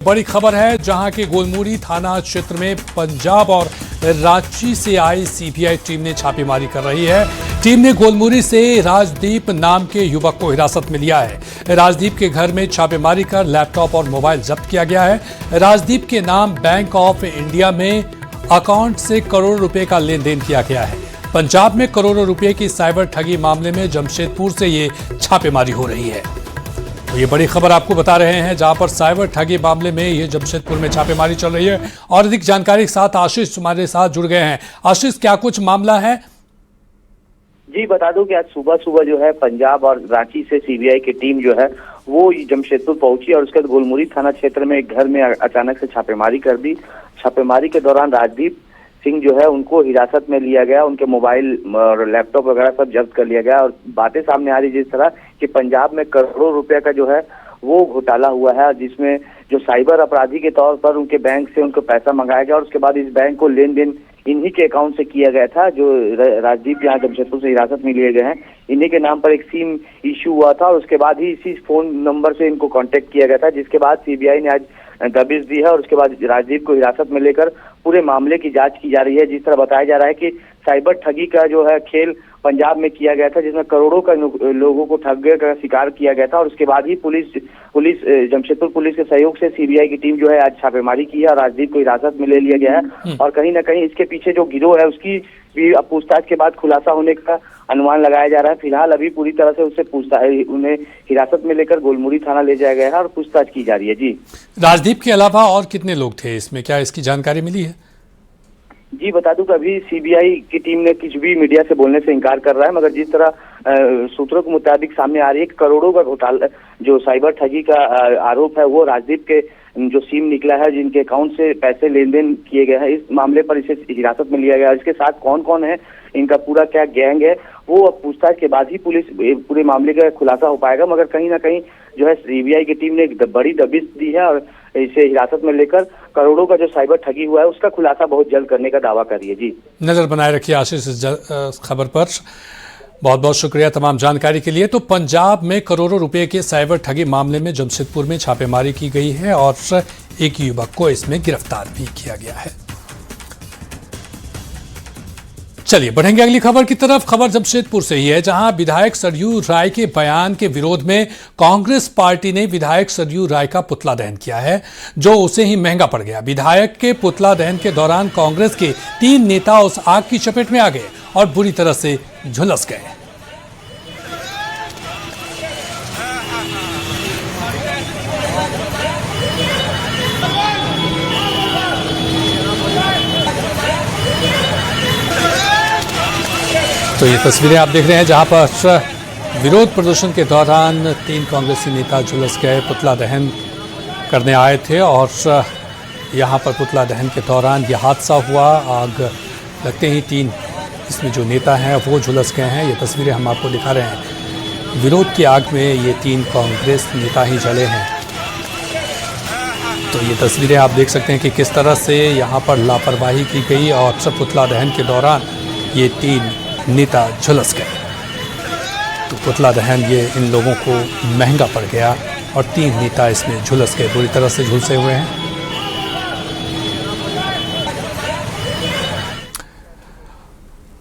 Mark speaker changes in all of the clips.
Speaker 1: बड़ी खबर है जहां के गोलमुरी थाना क्षेत्र में पंजाब और रांची से आई सीबीआई टीम ने छापेमारी कर रही है। टीम ने गोलमुरी से राजदीप नाम के युवक को हिरासत में लिया है। राजदीप के घर में छापेमारी कर लैपटॉप और मोबाइल जब्त किया गया है। राजदीप के नाम बैंक ऑफ इंडिया में अकाउंट से करोड़ों रुपए का लेन देन किया गया है। पंजाब में करोड़ों रुपए की साइबर ठगी मामले में जमशेदपुर से ये छापेमारी हो रही है। तो ये बड़ी खबर आपको बता रहे हैं जहां पर साइबर ठगी मामले में ये जमशेदपुर में छापेमारी चल रही है। और अधिक जानकारी के साथ आशीष हमारे साथ जुड़ गए हैं। आशीष, क्या कुछ मामला है?
Speaker 2: जी बता दूं कि आज सुबह सुबह जो है पंजाब और रांची से सीबीआई की टीम जो है वो जमशेदपुर पहुंची और उसके बाद गोलमुरी थाना क्षेत्र में एक घर में अचानक से छापेमारी कर दी। छापेमारी के दौरान राजदीप सिंह जो है उनको हिरासत में लिया गया, उनके मोबाइल और लैपटॉप वगैरह सब जब्त कर लिया गया। और बातें सामने आ रही जिस तरह कि पंजाब में करोड़ों रुपए का जो है वो घोटाला हुआ है, जिसमें जो साइबर अपराधी के तौर पर उनके बैंक से उनको पैसा मंगाया गया और उसके बाद इस बैंक को लेन देन इन्हीं के अकाउंट से किया गया था। जो राजदीप यहाँ जमशेदपुर से हिरासत में लिए गए हैं, इन्हीं के नाम पर एक सिम इशू हुआ था और उसके बाद ही इसी फोन नंबर से इनको कांटेक्ट किया गया था, जिसके बाद सीबीआई ने आज दबिश दी है और उसके बाद राजदीप को हिरासत में लेकर पूरे मामले की जांच की जा रही है। जिस तरह बताया जा रहा है कि साइबर ठगी का जो है खेल पंजाब में किया गया था, जिसमें करोड़ों का लोगों को ठगने का शिकार किया गया था और उसके बाद ही पुलिस जमशेदपुर पुलिस के सहयोग से सीबीआई की टीम जो है आज छापेमारी की है और राजदीप को हिरासत में ले लिया गया है। और कहीं ना कहीं इसके पीछे जो गिरोह है उसकी भी अब पूछताछ के बाद खुलासा होने का अनुमान लगाया जा रहा है। फिलहाल अभी पूरी तरह से उससे पूछताछ, उन्हें हिरासत में लेकर गोलमुरी थाना ले जाया गया है और पूछताछ की जा रही है। जी, राजदीप
Speaker 1: के अलावा और कितने लोग थे इसमें, क्या इसकी जानकारी मिली है?
Speaker 2: जी बता दूं कि अभी सीबीआई की टीम ने कुछ भी मीडिया से बोलने से इनकार कर रहा है, मगर जिस तरह सूत्रों के मुताबिक सामने आ रही है कि करोड़ों का घोटाला जो साइबर ठगी का आरोप है वो राजदीप के जो सिम निकला है, जिनके अकाउंट से पैसे लेन देन किए गए हैं, इस मामले पर इसे हिरासत में लिया गया। इसके साथ कौन कौन है, इनका पूरा क्या गैंग है, वो अब पूछताछ के बाद ही पुलिस पूरे मामले का खुलासा हो पाएगा। मगर कहीं ना कहीं जो है सीबीआई की टीम ने एक बड़ी दबिश दी है और इसे हिरासत में लेकर करोड़ों का जो साइबर ठगी हुआ है उसका खुलासा बहुत जल्द करने का दावा कर रही है। जी,
Speaker 1: नजर बनाए रखिए आशीष इस खबर पर। बहुत बहुत शुक्रिया तमाम जानकारी के लिए। तो पंजाब में करोड़ों रुपए के साइबर ठगी मामले में जमशेदपुर में छापेमारी की गई है और एक युवक को इसमें गिरफ्तार भी किया गया है। चलिए बढ़ेंगे अगली खबर की तरफ। खबर जमशेदपुर से ही है जहां विधायक सरयू राय के बयान के विरोध में कांग्रेस पार्टी ने विधायक सरयू राय का पुतला दहन किया है, जो उसे ही महंगा पड़ गया। विधायक के पुतला दहन के दौरान कांग्रेस के 3 नेता उस आग की चपेट में आ गए और बुरी तरह से झुलस गए। तो ये तस्वीरें आप देख रहे हैं जहां पर विरोध प्रदर्शन के दौरान 3 कांग्रेसी नेता झुलस गए। पुतला दहन करने आए थे और यहां पर पुतला दहन के दौरान ये हादसा हुआ। आग लगते ही 3 इसमें जो नेता हैं वो झुलस गए हैं। ये तस्वीरें हम आपको दिखा रहे हैं। विरोध की आग में ये 3 कांग्रेस नेता ही जले हैं। तो ये तस्वीरें आप देख सकते हैं कि किस तरह से यहाँ पर लापरवाही की गई और पुतला दहन के दौरान ये 3 नेता झुलस गए। तो पुतला दहन ये इन लोगों को महंगा पड़ गया और 3 नेता इसमें झुलस गए, बुरी तरह से झुलसे हुए हैं।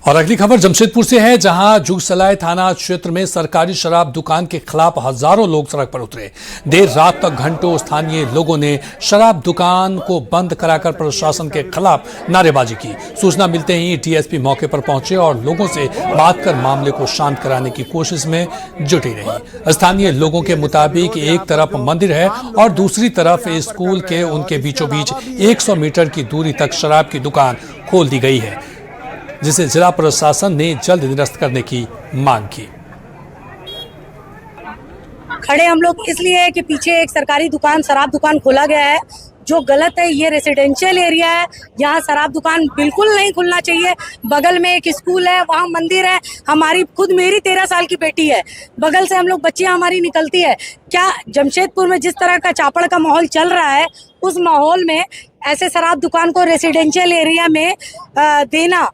Speaker 1: और अगली खबर जमशेदपुर से है जहां जुगसलाई थाना क्षेत्र में सरकारी शराब दुकान के खिलाफ हजारों लोग सड़क पर उतरे। देर रात तक घंटों स्थानीय लोगों ने शराब दुकान को बंद कराकर प्रशासन के खिलाफ नारेबाजी की। सूचना मिलते ही डीएसपी मौके पर पहुंचे और लोगों से बात कर मामले को शांत कराने की कोशिश में जुटी रही। स्थानीय लोगों के मुताबिक एक तरफ मंदिर है और दूसरी तरफ स्कूल के उनके बीचों बीच 100 मीटर की दूरी तक शराब की दुकान खोल दी गई है, जिसे जिला प्रशासन ने जल्द निरस्त करने की मांग की।
Speaker 3: खड़े हम लोग इसलिए है कि पीछे एक सरकारी दुकान, शराब दुकान खोला गया है, जो गलत है। ये रेसिडेंशियल एरिया है, यहाँ शराब दुकान बिल्कुल नहीं खुलना चाहिए। बगल में एक स्कूल है, वहाँ मंदिर है। मेरी 13 साल की बेटी है, बगल से हम लोग बच्चियाँ हमारी निकलती है। क्या जमशेदपुर में जिस तरह का चापड़ का माहौल चल रहा है, उस माहौल में ऐसे शराब दुकान को रेसिडेंशियल एरिया में देना,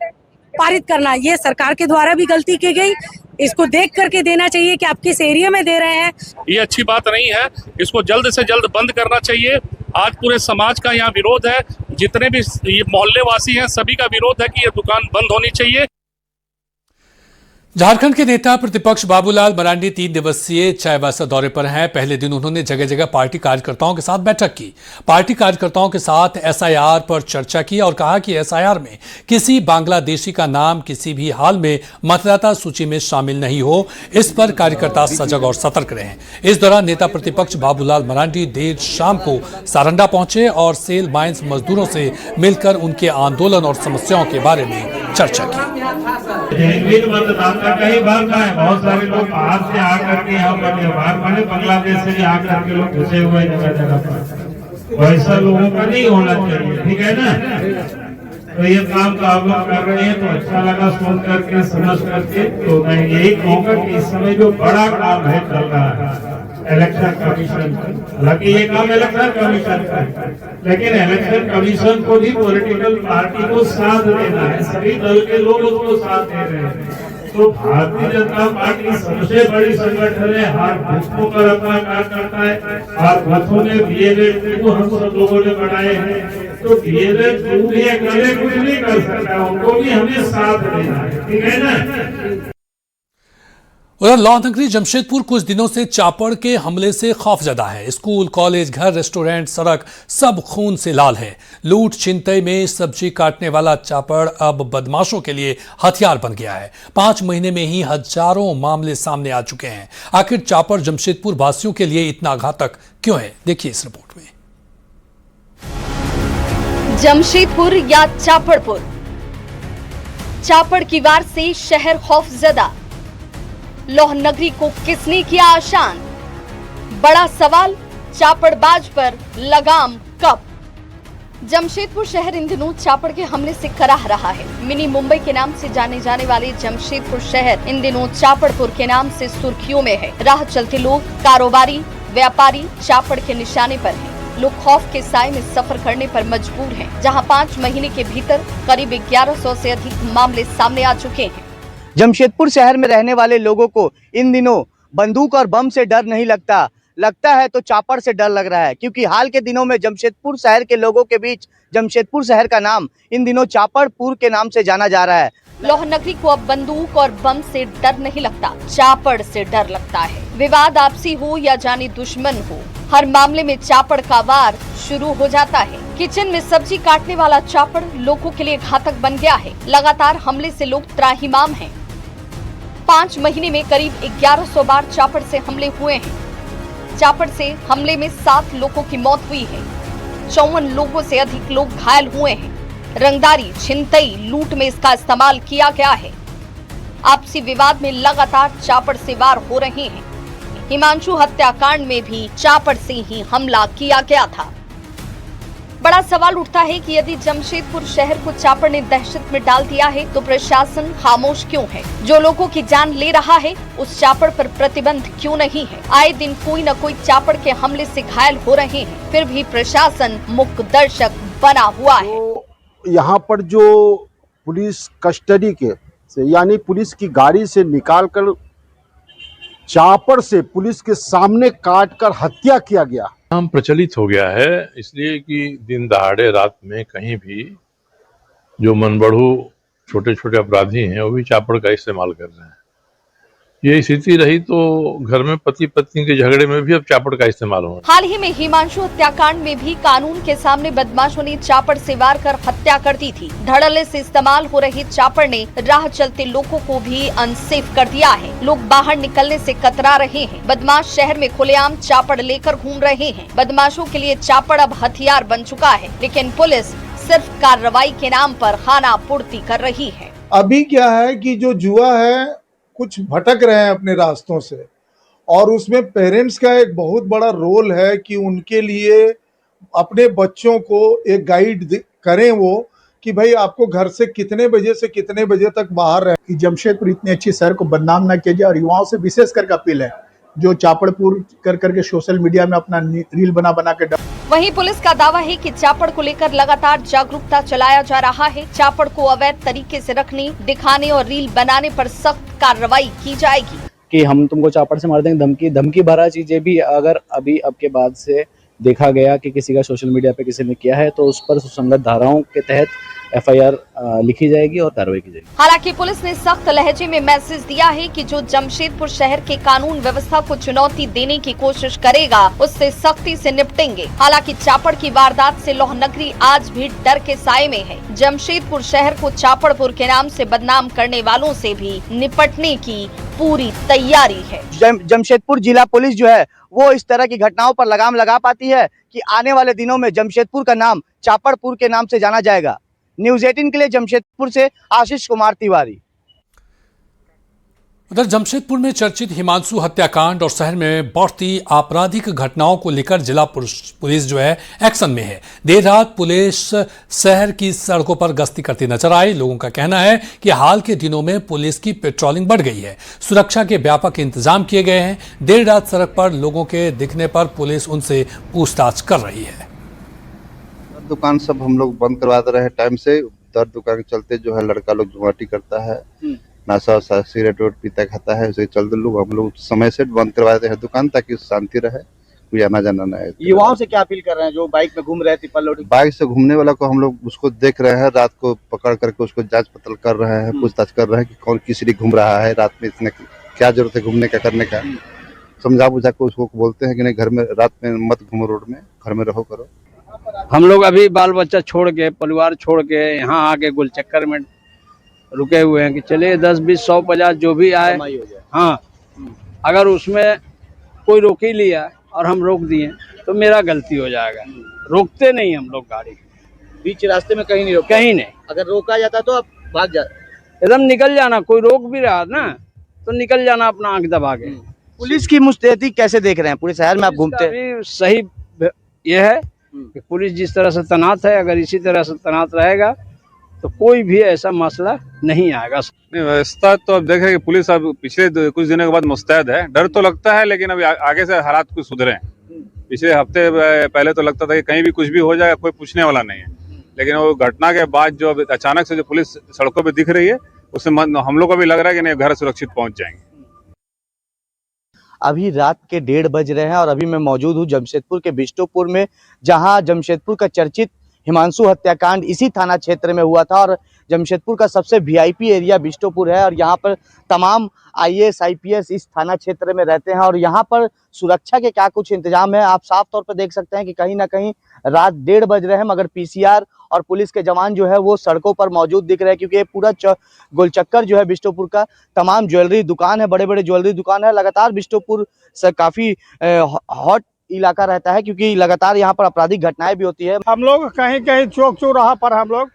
Speaker 3: पारित करना, ये सरकार के द्वारा भी गलती की गई। इसको देख करके देना चाहिए कि आप किस एरिया में दे रहे हैं।
Speaker 4: ये अच्छी बात नहीं है, इसको जल्द से जल्द बंद करना चाहिए आज पूरे समाज का यहाँ विरोध है, जितने भी ये मोहल्ले वासी हैं सभी का विरोध है कि ये दुकान बंद होनी चाहिए।
Speaker 1: झारखंड के नेता प्रतिपक्ष बाबूलाल मरांडी 3 दिवसीय चाईबासा दौरे पर हैं। पहले दिन उन्होंने जगह जगह पार्टी कार्यकर्ताओं के साथ बैठक की। पार्टी कार्यकर्ताओं के साथ एसआईआर पर चर्चा की और कहा कि एसआईआर में किसी बांग्लादेशी का नाम किसी भी हाल में मतदाता सूची में शामिल नहीं हो, इस पर कार्यकर्ता सजग और सतर्क रहें। इस दौरान नेता प्रतिपक्ष बाबूलाल मरांडी देर शाम को सारंडा पहुंचे और सेल माइंस मजदूरों से मिलकर उनके आंदोलन और समस्याओं के बारे में चर्चा की।
Speaker 5: कई बार का है, बहुत सारे लोग बाहर से आकर के यहाँ पर व्यवहार बने, बांग्लादेश से भी आकर के लोग घुसे हुए जगह जगह पर, वैसा लोगों का नहीं होना चाहिए, ठीक है ना। तो ये काम तो आप लोग कर रहे हैं तो अच्छा लगा सुन करके समझ करके। तो मैं यही कहूँगा कि इस समय जो बड़ा काम है चल रहा है इलेक्शन कमीशन, हालांकि ये काम इलेक्शन कमीशन का है, लेकिन इलेक्शन कमीशन को भी पॉलिटिकल पार्टी को साथ देना है, सभी दल के लोग उसको साथ दे रहे हैं। तो भारतीय जनता पार्टी सबसे बड़ी संगठन है, हर बूथों पर अपना कार्य करता है, हर बूथों में डीएलएड को हम सब लोगों ने बनाए हैं। तो डीएलएड भी अकेले कुछ नहीं कर सकता, उनको भी हमें साथ देना है, ठीक है ना।
Speaker 1: उधर लाहौल नगरी जमशेदपुर कुछ दिनों से चापड़ के हमले से खौफजदा है। स्कूल, कॉलेज, घर, रेस्टोरेंट, सड़क सब खून से लाल है। लूट छिनतई में सब्जी काटने वाला चापड़ अब बदमाशों के लिए हथियार बन गया है। 5 महीने में ही हजारों मामले सामने आ चुके हैं। आखिर चापड़ जमशेदपुर वासियों के लिए इतना घातक क्यों है, देखिए इस रिपोर्ट में।
Speaker 6: जमशेदपुर या चापड़पुर, चापड़ की वार से शहर खौफजदा। लाहौल नगरी को किसने किया आसान? बड़ा सवाल, चापड़बाज पर लगाम कब? जमशेदपुर शहर इन दिनों चापड़ के हमले से कराह रहा है। मिनी मुंबई के नाम से जाने जाने वाले जमशेदपुर शहर इन दिनों चापड़पुर के नाम से सुर्खियों में है। राह चलते लोग, कारोबारी, व्यापारी चापड़ के निशाने पर हैं। लोग खौफ के साए में सफर करने पर मजबूर हैं, जहां 5 महीने के भीतर करीब 1100 से अधिक मामले सामने आ चुके हैं।
Speaker 7: जमशेदपुर शहर में रहने वाले लोगों को इन दिनों बंदूक और बम से डर नहीं लगता है तो चापड़ से डर लग रहा है, क्योंकि हाल के दिनों में जमशेदपुर शहर के लोगों के बीच जमशेदपुर शहर का नाम इन दिनों चापड़पुर के नाम से जाना जा रहा है।
Speaker 6: लाहौल नगरी को अब बंदूक और बम से डर नहीं लगता, चापड़ से डर लगता है। विवाद आपसी हो या जानी दुश्मन हो, हर मामले में चापड़ का वार शुरू हो जाता है। किचन में सब्जी काटने वाला चापड़ लोगों के लिए घातक बन गया है। लगातार हमले से लोग त्राहिमाम हैं। 5 महीने में करीब 1100 बार चापड़ से हमले हुए हैं। चापड़ से हमले में 7 लोगों की मौत हुई है। 54 लोगों से अधिक लोग घायल हुए हैं। रंगदारी, छिनतई, लूट में इसका इस्तेमाल किया गया है। आपसी विवाद में लगातार चापड़ से वार हो रहे हैं। हिमांशु हत्याकांड में भी चापड़ से ही हमला किया गया था। बड़ा सवाल उठता है कि यदि जमशेदपुर शहर को चापड़ ने दहशत में डाल दिया है तो प्रशासन खामोश क्यों है? जो लोगों की जान ले रहा है उस चापड़ पर प्रतिबंध क्यों नहीं है? आए दिन कोई न कोई चापड़ के हमले से घायल हो रहे हैं, फिर भी प्रशासन मूक दर्शक बना हुआ है।
Speaker 8: तो यहाँ पर जो पुलिस कस्टडी के से यानी पुलिस की गाड़ी से निकालकर चापड़ से पुलिस के सामने काटकर हत्या किया गया,
Speaker 9: हम प्रचलित हो गया है, इसलिए कि दिन दहाड़े रात में कहीं भी जो मनबढ़ू छोटे छोटे अपराधी हैं वो भी चापड़ का इस्तेमाल कर रहे हैं। ये स्थिति रही तो घर में पति पत्नी के झगड़े में भी अब चापड़ का इस्तेमाल हो।
Speaker 6: हाल ही में हिमांशु हत्याकांड में भी कानून के सामने बदमाशों ने चापड़ से वार कर हत्या कर दी थी। धड़ल्ले से इस्तेमाल हो रही चापड़ ने राह चलते लोगों को भी अनसेफ कर दिया है। लोग बाहर निकलने से कतरा रहे हैं। बदमाश शहर में खुलेआम चापड़ लेकर घूम रहे हैं। बदमाशों के लिए चापड़ अब हथियार बन चुका है, लेकिन पुलिस सिर्फ कार्रवाई के नाम पर खाना पूर्ति कर रही है।
Speaker 10: अभी क्या है कि जो जुआ है कुछ भटक रहे हैं अपने रास्तों से, और उसमें पेरेंट्स का एक बहुत बड़ा रोल है कि उनके लिए अपने बच्चों को एक गाइड करें वो कि भाई आपको घर से कितने बजे से कितने बजे तक बाहर रहे।
Speaker 11: कि जमशेदपुर इतनी अच्छी शहर को बदनाम ना किया जाए, और युवाओं से विशेष करके अपील है जो चापड़पुर कर करके सोशल मीडिया में अपना रील बना के
Speaker 6: वहीं पुलिस का दावा है कि चापड़ को लेकर लगातार जागरूकता चलाया जा रहा है। चापड़ को अवैध तरीके से रखने, दिखाने और रील बनाने पर सख्त कार्रवाई की जाएगी।
Speaker 7: कि हम तुमको चापड़ से मार देंगे, धमकी भरा चीजें भी अगर अभी अब के बाद से देखा गया कि किसी का सोशल मीडिया पे किसी ने किया है तो उस पर सुसंगत धाराओं के तहत एफआईआर लिखी जाएगी और कार्रवाई की जाएगी।
Speaker 6: हालांकि पुलिस ने सख्त लहजे में मैसेज दिया है कि जो जमशेदपुर शहर के कानून व्यवस्था को चुनौती देने की कोशिश करेगा उससे सख्ती से निपटेंगे। हालांकि चापड़ की वारदात से लौहनगरी आज भी डर के साए में है। जमशेदपुर शहर को चापड़पुर के नाम से बदनाम करने वालों से भी निपटने की पूरी तैयारी है।
Speaker 7: जमशेदपुर जिला पुलिस जो है वो इस तरह की घटनाओं पर लगाम लगा पाती है कि आने वाले दिनों में जमशेदपुर का नाम चापड़पुर के नाम से जाना जाएगा। न्यूज़ 18 के लिए जमशेदपुर से आशीष कुमार तिवारी।
Speaker 1: उधर जमशेदपुर में चर्चित हिमांशु हत्याकांड और शहर में बढ़ती आपराधिक घटनाओं को लेकर जिला पुलिस जो है एक्शन में है। देर रात पुलिस शहर की सड़कों पर गश्ती करती नजर आई। लोगों का कहना है कि हाल के दिनों में पुलिस की पेट्रोलिंग बढ़ गई है। सुरक्षा के व्यापक इंतजाम किए गए हैं। देर रात सड़क पर लोगों के दिखने पर पुलिस उनसे पूछताछ कर रही है।
Speaker 12: दुकान सब हम लोग बंद करवा दे रहे हैं टाइम से। दर दुकान के चलते जो है लड़का लोग जुआटी करता है, नशा सिगरेट वोट पीता खाता है, उसे चलते लोग हम लोग समय से बंद करवा देते हैं दुकान ताकि शांति रहे, कोई आना जाना न आए।
Speaker 7: युवाओं से क्या अपील कर रहे हैं जो बाइक में घूम रहे थे?
Speaker 12: बाइक से घूमने वाला को हम लोग उसको देख रहे हैं, रात को पकड़ करके उसको जांच पड़ताल कर रहे हैं, पूछताछ कर रहे हैं कि कौन किस लिए घूम रहा है, रात में इतने क्या जरूरत है घूमने का, करने का। समझा बुझा के उसको बोलते हैं कि नहीं घर में रात में मत घूमो, रोड में घर में रहो करो।
Speaker 13: हम लोग अभी बाल बच्चा छोड़ के, परिवार छोड़ के यहाँ आके गोलचक्कर में रुके हुए हैं कि चलिए 10, 20, 100, 50 जो भी आए, हाँ अगर उसमें कोई रोक ही लिया और हम रोक दिए तो मेरा गलती हो जाएगा। रोकते नहीं हम लोग गाड़ी,
Speaker 7: बीच रास्ते में कहीं नहीं रोक,
Speaker 13: कहीं नहीं।
Speaker 7: अगर रोका जाता तो आप भाग जाते,
Speaker 13: एकदम निकल जाना। कोई रोक भी रहा ना तो निकल जाना अपना आंख दबा के।
Speaker 7: पुलिस की मुस्तैदी कैसे देख रहे हैं? पूरे शहर में आप घूमते हैं,
Speaker 13: सही ये है कि पुलिस जिस तरह से तैनात है, अगर इसी तरह से तैनात रहेगा तो कोई भी ऐसा मसला नहीं आएगा।
Speaker 14: नहीं, व्यवस्था तो अब देखें कि पुलिस अब पिछले कुछ दिनों के बाद मुस्तैद है। डर तो लगता है लेकिन अभी आगे से हालात कुछ सुधरे हैं। पिछले हफ्ते पहले तो लगता था कि कहीं भी कुछ भी हो जाएगा, कोई पूछने वाला नहीं है, लेकिन वो घटना के बाद जो अचानक से जो पुलिस सड़कों पर दिख रही है उससे हम लोग को भी लग रहा है कि नहीं घर सुरक्षित पहुंच जाएंगे।
Speaker 7: अभी रात के 1:30 बज रहे हैं और अभी मैं मौजूद हूँ जमशेदपुर के बिष्टोपुर में, जहां जमशेदपुर का चर्चित हिमांशु हत्याकांड इसी थाना क्षेत्र में हुआ था। और जमशेदपुर का सबसे वीआईपी एरिया बिष्टोपुर है और यहाँ पर तमाम आईएएस आईपीएस इस थाना क्षेत्र में रहते हैं और यहाँ पर सुरक्षा के क्या कुछ इंतजाम है आप साफ तौर पर देख सकते हैं कि कहीं ना कहीं रात 1:30 बज रहे हैं मगर पीसीआर और पुलिस के जवान जो है वो सड़कों पर मौजूद दिख रहे हैं, क्योंकि ये पूरा गोलचक्कर जो है बिष्टोपुर का, तमाम ज्वेलरी दुकान है, बड़े बड़े ज्वेलरी दुकान है। लगातार बिष्टोपुर से काफी हॉट इलाका रहता है क्योंकि लगातार यहाँ पर आपराधिक घटनाएं भी होती है।
Speaker 15: हम लोग कहीं कहीं चौक चौराहा पर हम लोग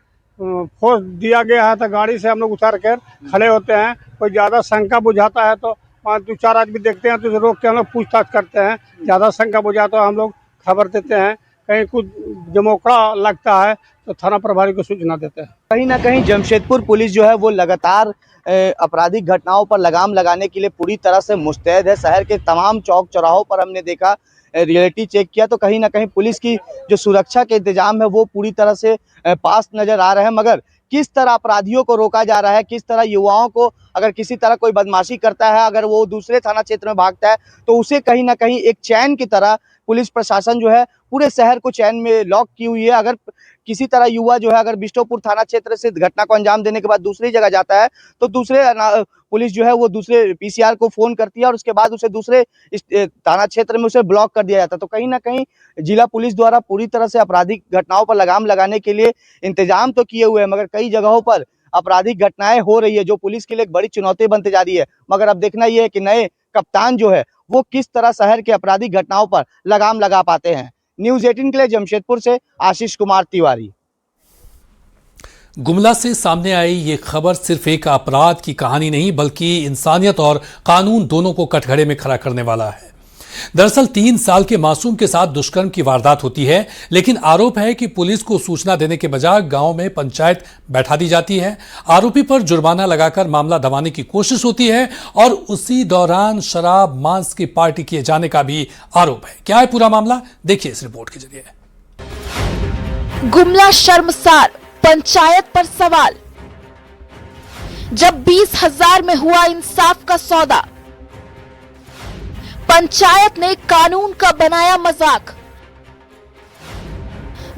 Speaker 15: फोर्स दिया गया है तो गाड़ी से हम लोग उतार कर खड़े होते हैं। कोई ज़्यादा शंका बुझाता है तो 5-2-4 आदमी देखते हैं तो रोक के हम लोग पूछताछ करते हैं। ज़्यादा शंका बुझाता तो हम लोग खबर देते हैं। कहीं कुछ जमोकड़ा लगता है तो थाना प्रभारी को सूचना देते हैं।
Speaker 7: कहीं ना कहीं जमशेदपुर पुलिस जो है वो लगातार आपराधिक घटनाओं पर लगाम लगाने के लिए पूरी तरह से मुस्तैद है। शहर के तमाम चौक चौराहों पर हमने देखा, रियलिटी चेक किया तो कहीं ना कहीं पुलिस की जो सुरक्षा के इंतजाम है वो पूरी तरह से पास नजर आ रहे हैं। मगर किस तरह अपराधियों को रोका जा रहा है, किस तरह युवाओं को, अगर किसी तरह कोई बदमाशी करता है, अगर वो दूसरे थाना क्षेत्र में भागता है तो उसे कहीं ना कहीं एक चैन की तरह पुलिस प्रशासन जो है पूरे शहर को चैन में लॉक की हुई है। अगर किसी तरह युवा जो है अगर बिष्टोपुर थाना क्षेत्र से घटना को अंजाम देने के बाद दूसरी जगह जाता है तो दूसरे पुलिस जो है वो दूसरे पीसीआर को फोन करती है और उसके बाद उसे दूसरे थाना क्षेत्र में उसे ब्लॉक कर दिया जाता है। तो कहीं ना कहीं जिला पुलिस द्वारा पूरी तरह से आपराधिक घटनाओं पर लगाम लगाने के लिए इंतजाम तो किए हुए हैं मगर कई जगहों पर आपराधिक घटनाएं हो रही है जो पुलिस के लिए एक बड़ी चुनौती बनती जा रही है। मगर अब देखना यह है कि नए कप्तान जो है वो किस तरह शहर के आपराधिक घटनाओं पर लगाम लगा पाते हैं। न्यूज़ 18 के लिए जमशेदपुर से आशीष कुमार तिवारी।
Speaker 1: गुमला से सामने आई ये खबर सिर्फ एक अपराध की कहानी नहीं बल्कि इंसानियत और कानून दोनों को कटघरे में खड़ा करने वाला है। दरअसल 3 साल के मासूम के साथ दुष्कर्म की वारदात होती है, लेकिन आरोप है कि पुलिस को सूचना देने के बजाय गांव में पंचायत बैठा दी जाती है। आरोपी पर जुर्माना लगाकर मामला दबाने की कोशिश होती है और उसी दौरान शराब मांस की पार्टी किए जाने का भी आरोप है। क्या है पूरा मामला, देखिए इस रिपोर्ट के जरिए।
Speaker 16: गुमला शर्मसार, पंचायत पर सवाल। जब 20,000 में हुआ इंसाफ का सौदा, पंचायत ने कानून का बनाया मजाक।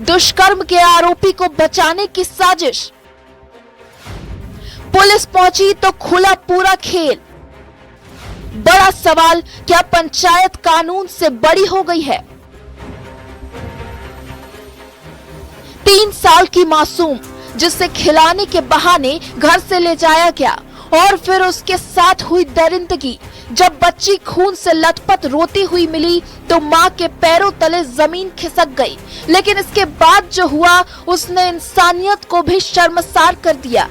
Speaker 16: दुष्कर्म के आरोपी को बचाने की साजिश। पुलिस पहुंची तो खुला पूरा खेल। बड़ा सवाल, क्या पंचायत कानून से बड़ी हो गई है? 3 साल की मासूम जिसे खिलाने के बहाने घर से ले जाया गया और फिर उसके साथ हुई दरिंदगी। जब बच्ची खून से लथपथ रोती हुई मिली तो मां के पैरों तले जमीन खिसक गई, लेकिन इसके बाद जो हुआ उसने इंसानियत को भी शर्मसार कर दिया।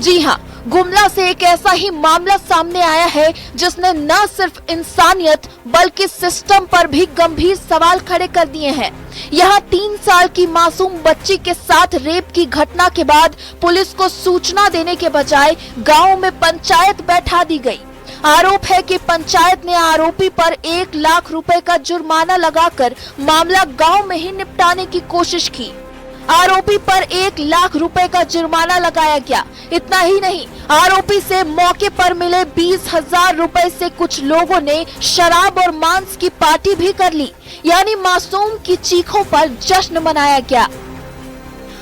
Speaker 16: जी हां, गुमला से एक ऐसा ही मामला सामने आया है जिसने न सिर्फ इंसानियत बल्कि सिस्टम पर भी गंभीर सवाल खड़े कर दिए हैं। यहाँ 3 साल की मासूम बच्ची के साथ रेप की घटना के बाद पुलिस को सूचना देने के बजाय गांव में पंचायत बैठा दी गई। आरोप है कि पंचायत ने आरोपी पर 1 लाख रुपए का जुर्माना लगाकर मामला गांव में ही निपटाने की कोशिश की। आरोपी पर 1 लाख रुपए का जुर्माना लगाया गया। इतना ही नहीं, आरोपी से मौके पर मिले 20,000 रुपए से कुछ लोगों ने शराब और मांस की पार्टी भी कर ली। यानी मासूम की चीखों पर जश्न मनाया गया।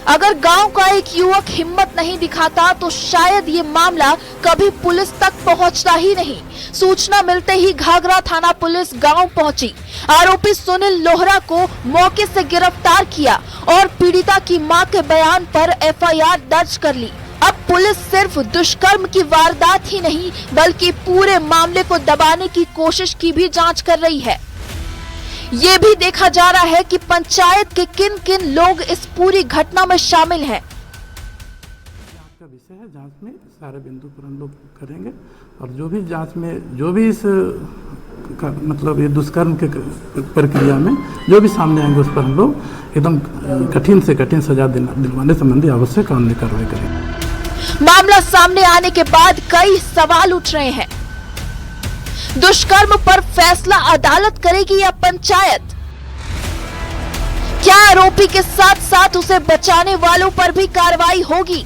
Speaker 16: अगर गांव का एक युवक हिम्मत नहीं दिखाता तो शायद ये मामला कभी पुलिस तक पहुंचता ही नहीं। सूचना मिलते ही घाघरा थाना पुलिस गांव पहुंची। आरोपी सुनील लोहरा को मौके से गिरफ्तार किया और पीड़िता की मां के बयान पर एफआईआर दर्ज कर ली। अब पुलिस सिर्फ दुष्कर्म की वारदात ही नहीं बल्कि पूरे मामले को दबाने की कोशिश की भी जांच कर रही है। ये भी देखा जा रहा है कि पंचायत के किन किन लोग इस पूरी घटना में शामिल हैं।
Speaker 17: का विषय है, जांच में सारे बिंदु पर हम लोग करेंगे और जो भी जांच में जो भी इस मतलब ये दुष्कर्म के प्रक्रिया में जो भी सामने आएंगे उस पर हम लोग एकदम कठिन से कठिन सजा दिलवाने संबंधी आवश्यक कानूनी कार्रवाई करेंगे।
Speaker 16: मामला सामने आने के बाद कई सवाल उठ रहे हैं। दुष्कर्म पर फैसला अदालत करेगी या पंचायत? क्या आरोपी के साथ साथ उसे बचाने वालों पर भी कार्रवाई होगी?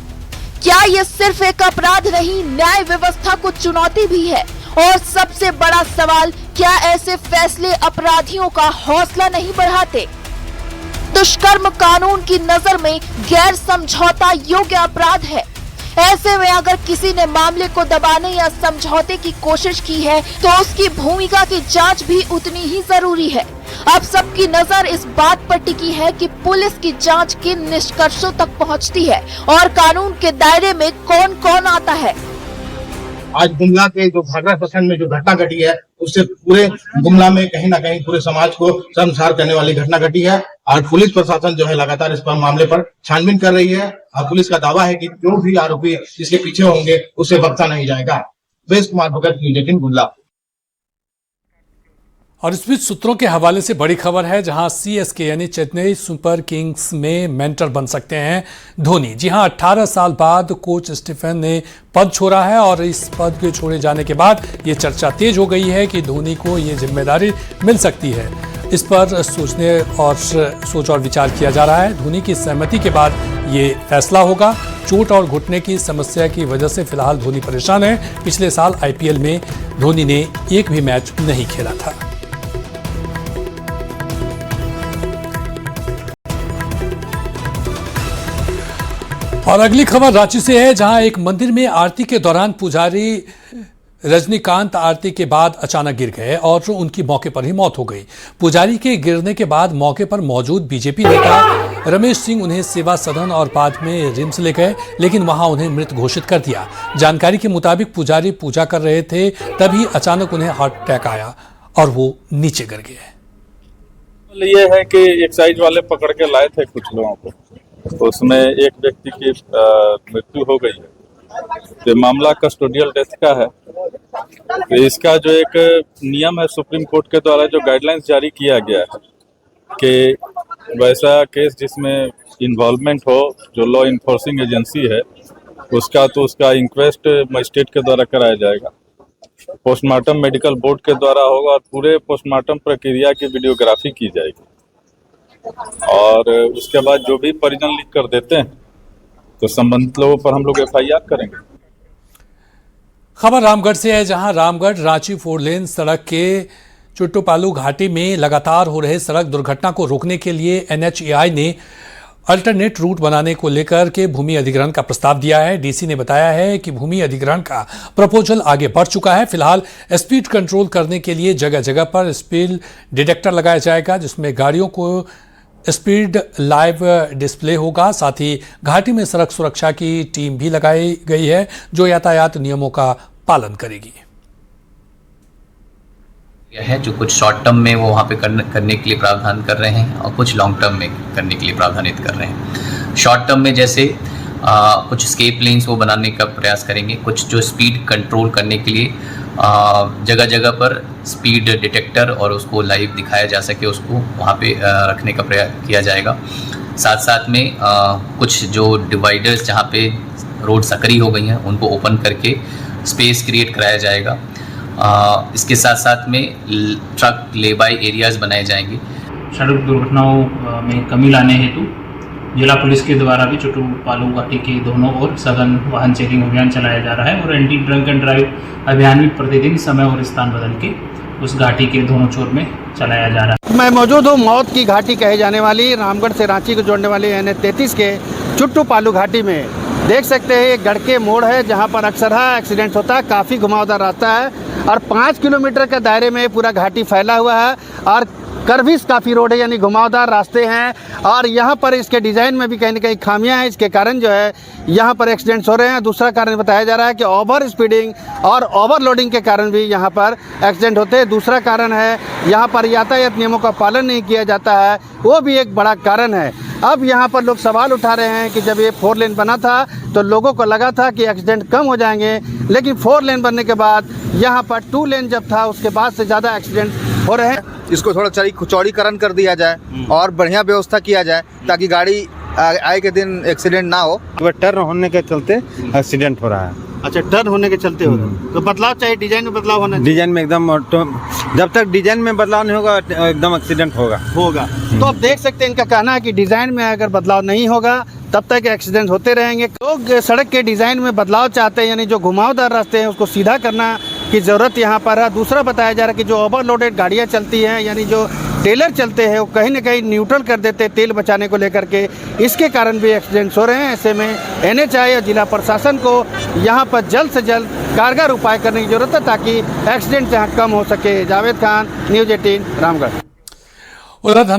Speaker 16: क्या ये सिर्फ एक अपराध नहीं, न्याय व्यवस्था को चुनौती भी है? और सबसे बड़ा सवाल, क्या ऐसे फैसले अपराधियों का हौसला नहीं बढ़ाते? दुष्कर्म कानून की नजर में गैर समझौता योग्य अपराध है। ऐसे में अगर किसी ने मामले को दबाने या समझौते की कोशिश की है तो उसकी भूमिका की जांच भी उतनी ही जरूरी है। अब सबकी नजर इस बात पर टिकी है कि पुलिस की जांच किन निष्कर्षों तक पहुंचती है और कानून के दायरे में कौन कौन आता है।
Speaker 18: आज गुमला के जो घाघरा प्रखंड में जो घटना घटी है उससे पूरे गुमला में कहीं ना कहीं पूरे समाज को शर्मसार करने वाली घटना घटी है और पुलिस प्रशासन जो है लगातार इस पर मामले पर छानबीन कर रही है और पुलिस का दावा है कि जो भी आरोपी इसके पीछे होंगे उसे बख्शा नहीं जाएगा। वेश कुमार भगत, न्यूज़ 18 गुमला।
Speaker 1: और इस बीच सूत्रों के हवाले से बड़ी खबर है, जहां सीएसके यानी चेन्नई सुपर किंग्स में मेंटर बन सकते हैं धोनी। जी हां, 18 साल बाद कोच स्टीफन ने पद छोड़ा है और इस पद के छोड़े जाने के बाद ये चर्चा तेज हो गई है कि धोनी को ये जिम्मेदारी मिल सकती है। इस पर सोच और विचार किया जा रहा है। धोनी की सहमति के बाद ये फैसला होगा। चोट और घुटने की समस्या की वजह से फिलहाल धोनी परेशान है। पिछले साल आईपीएल में धोनी ने एक भी मैच नहीं खेला था। और अगली खबर रांची से है, जहां एक मंदिर में आरती के दौरान पुजारी रजनीकांत आरती के बाद अचानक गिर गए और उनकी मौके पर ही मौत हो गई। पुजारी के गिरने के बाद मौके पर मौजूद बीजेपी नेता रमेश सिंह उन्हें सेवा सदन और बाद में रिम्स ले गए, लेकिन वहां उन्हें मृत घोषित कर दिया। जानकारी के मुताबिक पुजारी पूजा कर रहे थे, तभी अचानक उन्हें हार्ट अटैक आया और वो नीचे गिर गए।
Speaker 19: ये है कि एक्साइज वाले पकड़ के लाए थे कुछ लोगों को, तो उसमें एक व्यक्ति की मृत्यु हो गई है। ये मामला कस्टोडियल डेथ का है। तो इसका जो एक नियम है सुप्रीम कोर्ट के द्वारा जो गाइडलाइंस जारी किया गया है कि वैसा केस जिसमें इन्वॉल्वमेंट हो जो लॉ इन्फोर्सिंग एजेंसी है उसका इंक्वेस्ट मजिस्ट्रेट के द्वारा कराया जाएगा। पोस्टमार्टम मेडिकल बोर्ड के द्वारा होगा और पूरे पोस्टमार्टम प्रक्रिया की वीडियोग्राफी की जाएगी और उसके बाद जो भी परिजन लिख कर देते हैं तो संबंधित लोगों पर हम लोग एफआईआर करेंगे।
Speaker 1: खबर रामगढ़ से है, जहां रामगढ़ रांची 4 लेन सड़क के चुट्टूपालू घाटी में लगातार हो रहे सड़क दुर्घटना को रोकने के लिए एनएचएआई ने अल्टरनेट रूट बनाने को लेकर के भूमि अधिग्रहण का प्रस्ताव दिया है। डीसी ने बताया है कि भूमि अधिग्रहण का प्रपोजल आगे बढ़ चुका है। फिलहाल स्पीड कंट्रोल करने के लिए जगह जगह पर स्पीड डिटेक्टर लगाया जाएगा, जिसमें गाड़ियों को स्पीड लाइव डिस्प्ले होगा। साथ ही घाटी में सड़क सुरक्षा की टीम भी लगाई गई है, जो यातायात नियमों का पालन करेगी।
Speaker 20: है जो कुछ शॉर्ट टर्म में वो वहाँ पे करने के लिए प्रावधान कर रहे हैं और कुछ लॉन्ग टर्म में करने के लिए प्रावधानित कर रहे हैं। शॉर्ट टर्म में जैसे कुछ स्केप लेन्स वो बनाने का प्रयास करेंगे, कुछ जो स्पीड कंट्रोल करने के लिए जगह जगह पर स्पीड डिटेक्टर और उसको लाइव दिखाया जा सके, उसको वहाँ पे रखने का प्रयास किया जाएगा। साथ साथ में कुछ जो डिवाइडर्स जहाँ पे रोड सकरी हो गई हैं उनको ओपन करके स्पेस क्रिएट कराया जाएगा। इसके साथ साथ में ट्रक ले बाय एरियाज बनाए जाएंगे।
Speaker 21: सड़क दुर्घटनाओं में कमी लाने हेतु जिला पुलिस के द्वारा भी चुटू पालू घाटी के दोनों ओर सघन वाहन चेकिंग अभियान चलाया जा रहा है और एंटी ड्रंक एंड ड्राइव अभियान भी प्रतिदिन समय और स्थान बदल के उस घाटी के दोनों छोर में चलाया जा रहा है।
Speaker 22: मैं मौजूद हूँ मौत की घाटी कहे जाने वाली रामगढ़ से रांची को जोड़ने वाली NH-33 के चुट्टू पालू घाटी में देख सकते हैं एक गड़के मोड़ है जहाँ पर अक्सर एक्सीडेंट होता है। काफ़ी घुमावदार रास्ता है और 5 किलोमीटर के दायरे में पूरा घाटी फैला हुआ है और कर्विस काफ़ी रोड है, यानी घुमावदार रास्ते हैं और यहाँ पर इसके डिज़ाइन में भी कहीं ना कहीं खामियां हैं। इसके कारण जो है यहाँ पर एक्सीडेंट्स हो रहे हैं। दूसरा कारण बताया जा रहा है कि ओवर स्पीडिंग और ओवरलोडिंग के कारण भी यहाँ पर एक्सीडेंट होते हैं। दूसरा कारण है यहाँ पर यातायात नियमों का पालन नहीं किया जाता है, वो भी एक बड़ा कारण है। अब यहाँ पर लोग सवाल उठा रहे हैं कि जब ये 4 लेन बना था तो लोगों को लगा था कि एक्सीडेंट कम हो जाएंगे, लेकिन 4 लेन बनने के बाद यहाँ पर 2 लेन जब था उसके बाद से ज़्यादा एक्सीडेंट हो रहे हैं।
Speaker 23: इसको थोड़ा चौड़ीकरण कर दिया जाए और बढ़िया व्यवस्था किया जाए ताकि गाड़ी आए के दिन एक्सीडेंट ना हो।
Speaker 24: टर्न होने के चलते एक्सीडेंट हो रहा है।
Speaker 22: अच्छा, टर्न होने के चलते हो तो बदलाव चाहिए, डिजाइन में बदलाव होना चाहिए।
Speaker 24: डिजाइन में एकदम जब तक डिजाइन में बदलाव नहीं होगा एकदम एक्सीडेंट होगा।
Speaker 22: तो आप देख सकते हैं इनका कहना है कि डिजाइन में अगर बदलाव नहीं होगा तब तक एक्सीडेंट होते रहेंगे। लोग सड़क के डिजाइन में बदलाव चाहते हैं, यानी जो घुमावदार रास्ते हैं उसको सीधा करना की ज़रूरत यहाँ पर है। दूसरा बताया जा रहा है कि जो ओवरलोडेड गाड़ियाँ चलती हैं, यानी जो टेलर चलते हैं, वो कहीं ना कहीं न्यूट्रल कर देते हैं तेल बचाने को लेकर के, इसके कारण भी एक्सीडेंट्स हो रहे हैं। ऐसे में NHAI या जिला प्रशासन को यहाँ पर जल्द से जल्द कारगर उपाय करने की जरूरत है ताकि एक्सीडेंट यहाँ कम हो सके। जावेद खान, न्यूज़ 18 रामगढ़।